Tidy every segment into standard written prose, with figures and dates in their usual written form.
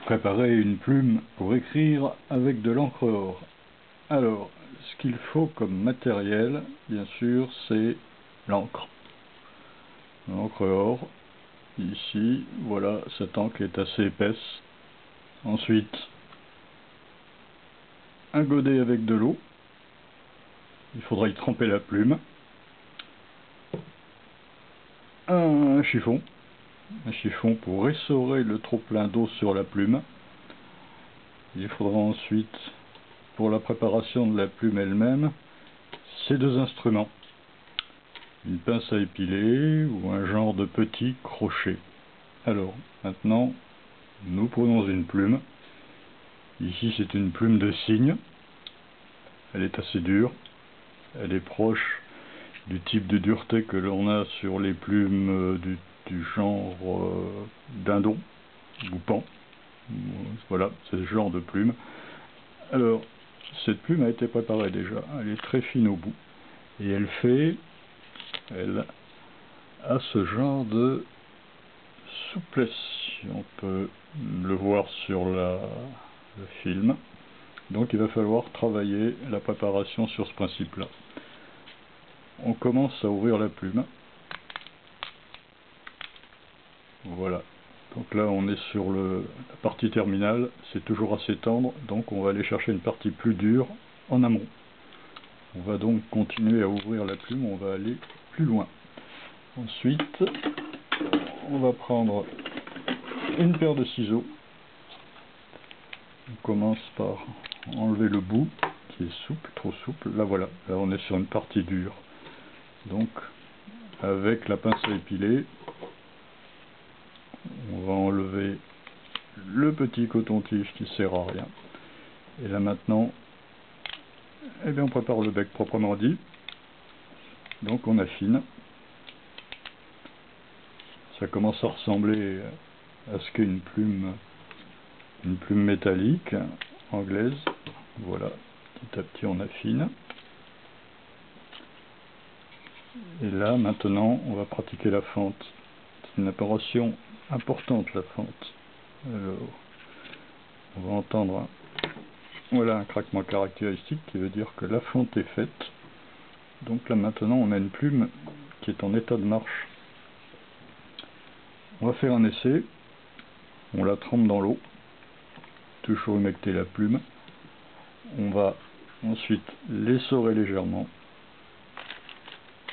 Préparer une plume pour écrire avec de l'encre or. Alors, ce qu'il faut comme matériel, bien sûr, c'est l'encre. L'encre or, ici, voilà, cette encre est assez épaisse. Ensuite, un godet avec de l'eau. Il faudra y tremper la plume. Un chiffon pour essorer le trop-plein d'eau sur la plume. Il faudra ensuite, pour la préparation de la plume elle-même, ces deux instruments. Une pince à épiler ou un genre de petit crochet. Alors, maintenant, nous prenons une plume. Ici, c'est une plume de cygne. Elle est assez dure. Elle est proche du type de dureté que l'on a sur les plumes du genre dindon ou pan. Voilà, c'est ce genre de plume. Alors, cette plume a été préparée déjà. Elle est très fine au bout. Et elle a ce genre de souplesse, si on peut le voir sur le film. Donc il va falloir travailler la préparation sur ce principe-là. On commence à ouvrir la plume. Voilà. Donc là on est sur la partie terminale, c'est toujours assez tendre, donc on va aller chercher une partie plus dure en amont. On va donc continuer à ouvrir la plume, on va aller plus loin. Ensuite, on va prendre une paire de ciseaux. On commence par enlever le bout qui est souple, trop souple. Là voilà, là on est sur une partie dure. Donc avec la pince à épiler, on va enlever le petit coton-tige qui sert à rien. Et là maintenant, eh bien on prépare le bec proprement dit. Donc on affine. Ça commence à ressembler à ce qu'est une plume métallique anglaise. Voilà, petit à petit on affine. Et là maintenant on va pratiquer la fente. C'est une opération importante, la fente. Alors, on va entendre un craquement caractéristique qui veut dire que la fente est faite. Donc là maintenant on a une plume qui est en état de marche. On va faire un essai. On la trempe dans l'eau. Toujours humecter la plume. On va ensuite l'essorer légèrement.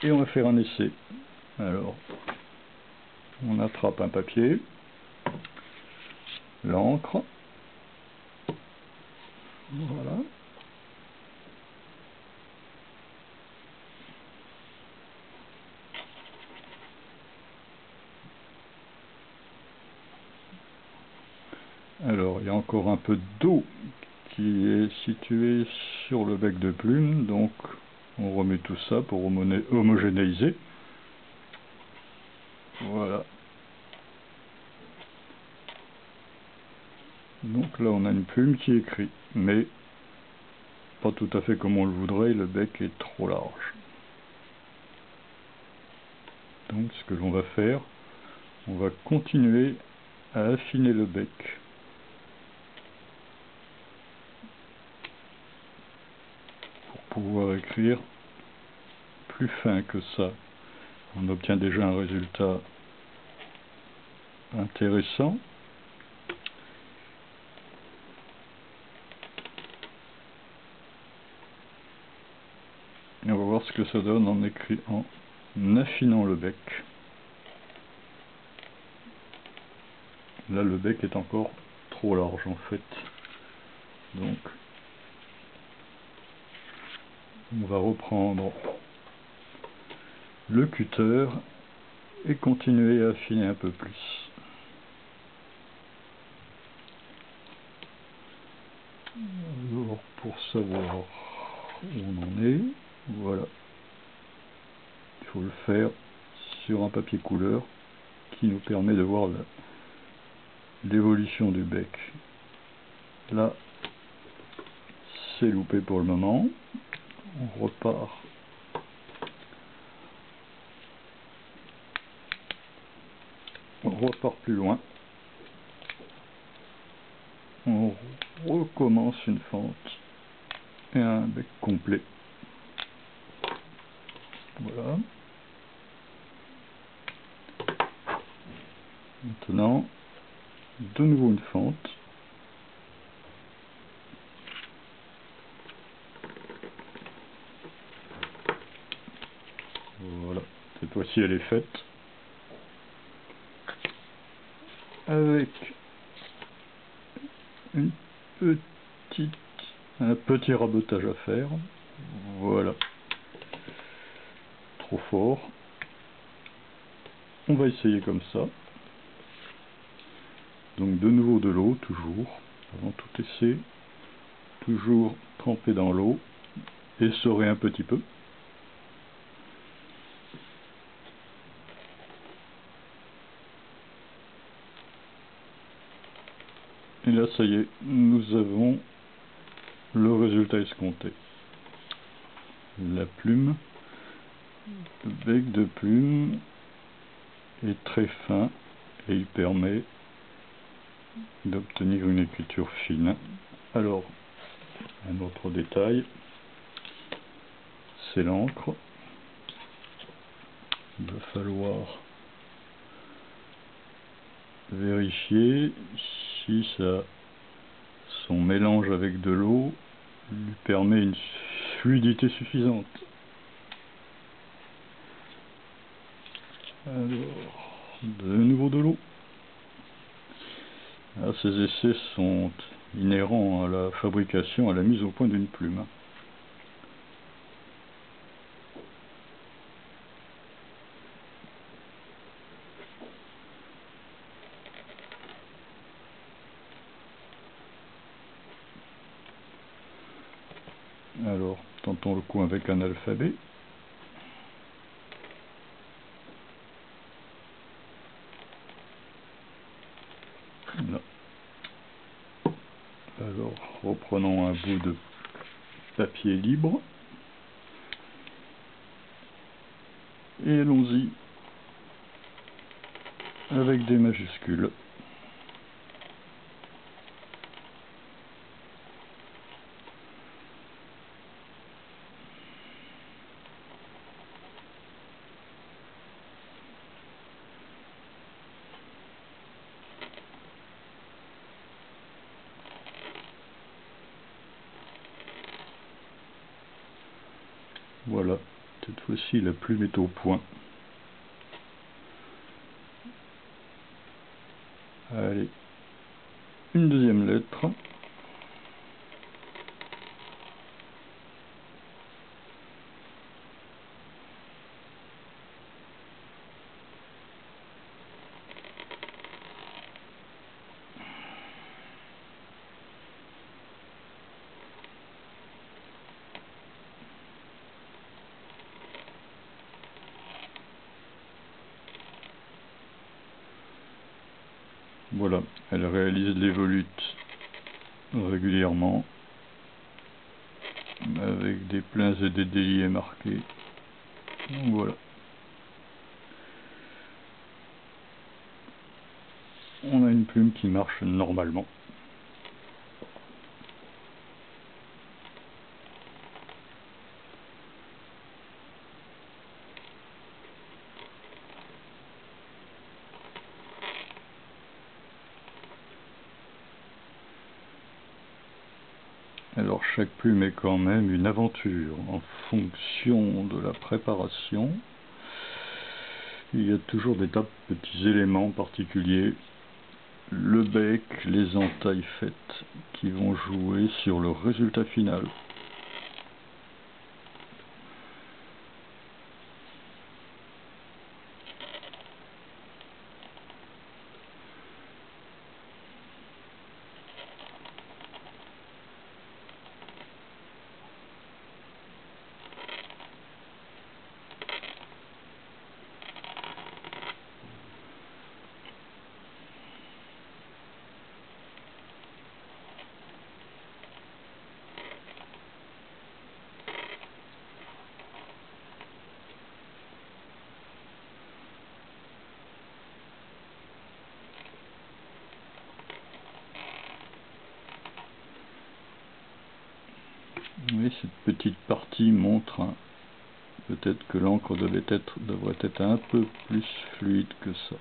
Et on va faire un essai. Alors, on attrape un papier, l'encre, voilà. Alors, il y a encore un peu d'eau qui est située sur le bec de plume, donc on remet tout ça pour homogénéiser. Voilà. Donc là, on a une plume qui écrit, mais pas tout à fait comme on le voudrait, le bec est trop large. Donc ce que l'on va faire, on va continuer à affiner le bec. Pour pouvoir écrire plus fin que ça. On obtient déjà un résultat intéressant. Et on va voir ce que ça donne en affinant le bec. Là, le bec est encore trop large en fait. Donc, on va reprendre le cutter et continuer à affiner un peu plus. Alors, pour savoir où on en est, voilà. Il faut le faire sur un papier couleur qui nous permet de voir l'évolution du bec. Là, c'est loupé pour le moment. On repart. On repart plus loin. on recommence une fente et un bec complet. Voilà. Maintenant, de nouveau une fente. Voilà, cette fois-ci elle est faite. Avec un petit rabotage à faire. Voilà. Trop fort. On va essayer comme ça. Donc de nouveau de l'eau, toujours. Avant tout essai, toujours tremper dans l'eau. Essorer un petit peu. Et là, ça y est, nous avons le résultat escompté. La plume, le bec de plume est très fin et il permet d'obtenir une écriture fine. Alors, un autre détail, c'est l'encre. Il va falloir vérifier si son mélange avec de l'eau lui permet une fluidité suffisante. Alors, de nouveau de l'eau. Ces essais sont inhérents à la fabrication, à la mise au point d'une plume. Alors, tentons le coup avec un alphabet. Là. Alors, reprenons un bout de papier libre. Et allons-y avec des majuscules. Voilà, cette fois-ci la plume est au point. Allez, une deuxième lettre. Voilà, elle réalise les volutes régulièrement, avec des pleins et des déliés marqués. Donc voilà. On a une plume qui marche normalement. Alors chaque plume est quand même une aventure en fonction de la préparation. Il y a toujours des tas de petits éléments particuliers, le bec, les entailles faites, qui vont jouer sur le résultat final. Oui, cette petite partie montre peut-être que l'encre devrait être un peu plus fluide que ça.